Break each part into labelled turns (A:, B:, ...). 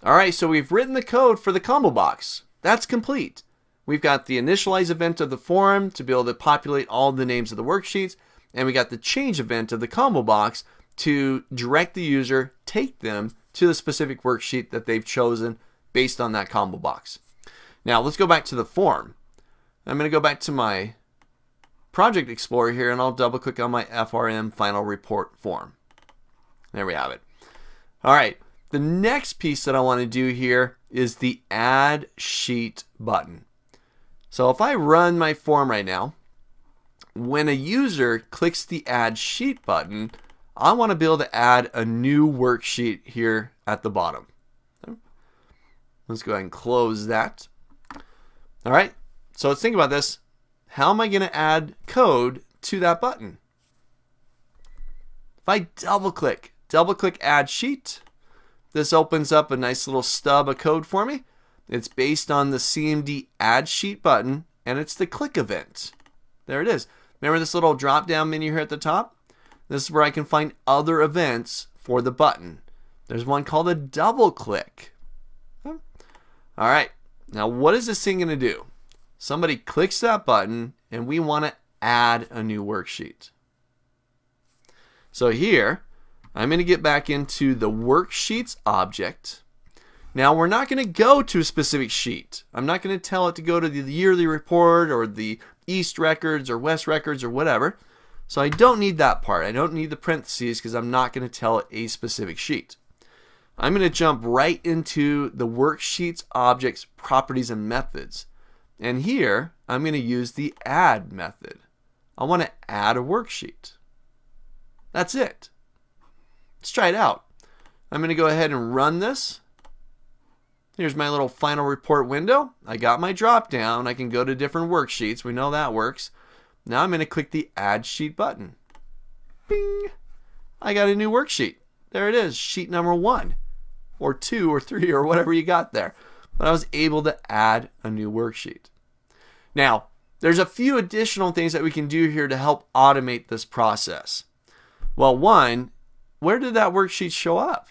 A: Alright, so we've written the code for the combo box. That's complete. We've got the initialize event of the form to be able to populate all the names of the worksheets, and we got the change event of the combo box to direct the user, take them to the specific worksheet that they've chosen based on that combo box. Now let's go back to the form. I'm going to go back to my Project Explorer here, and I'll double click on my FRM final report form. There we have it. Alright, the next piece that I want to do here is the Add Sheet button. So if I run my form right now, when a user clicks the Add Sheet button, I want to be able to add a new worksheet here at the bottom. Let's go ahead and close that. Alright, so let's think about this. How am I going to add code to that button? If I double click Add Sheet, this opens up a nice little stub of code for me. It's based on the CMD Add Sheet button, and it's the click event. There it is. Remember this little drop down menu here at the top? This is where I can find other events for the button. There's one called a double click. Alright, now what is this thing going to do? Somebody clicks that button and we want to add a new worksheet. So here, I'm going to get back into the Worksheets object. Now we're not going to go to a specific sheet. I'm not going to tell it to go to the yearly report or the East records or West records or whatever. So I don't need that part. I don't need the parentheses because I'm not going to tell it a specific sheet. I'm going to jump right into the Worksheets object's properties and methods. And here, I'm going to use the add method. I want to add a worksheet. That's it. Let's try it out. I'm going to go ahead and run this. Here's my little final report window. I got my drop down. I can go to different worksheets. We know that works. Now I'm going to click the Add Sheet button. Bing! I got a new worksheet. There it is, sheet number 1, or 2, or 3, or whatever you got there. But I was able to add a new worksheet. Now, there's a few additional things that we can do here to help automate this process. Well, one, where did that worksheet show up?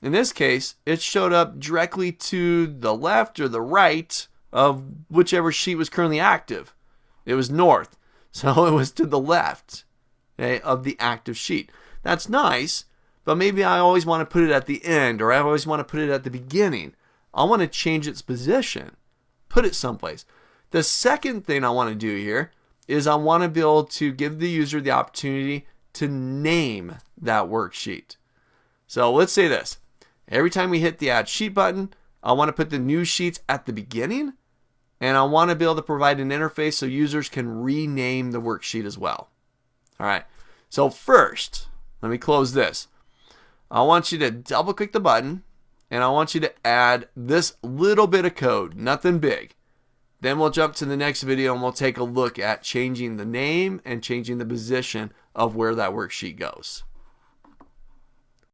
A: In this case, it showed up directly to the left or the right of whichever sheet was currently active. It was north, so it was to the left, okay, of the active sheet. That's nice, but maybe I always want to put it at the end, or I always want to put it at the beginning. I want to change its position, put it someplace. The second thing I want to do here is I want to be able to give the user the opportunity to name that worksheet. So let's say this. Every time we hit the Add Sheet button, I want to put the new sheets at the beginning, and I want to be able to provide an interface so users can rename the worksheet as well. Alright, so first, let me close this. I want you to double click the button, and I want you to add this little bit of code, nothing big. Then we'll jump to the next video and we'll take a look at changing the name and changing the position of where that worksheet goes.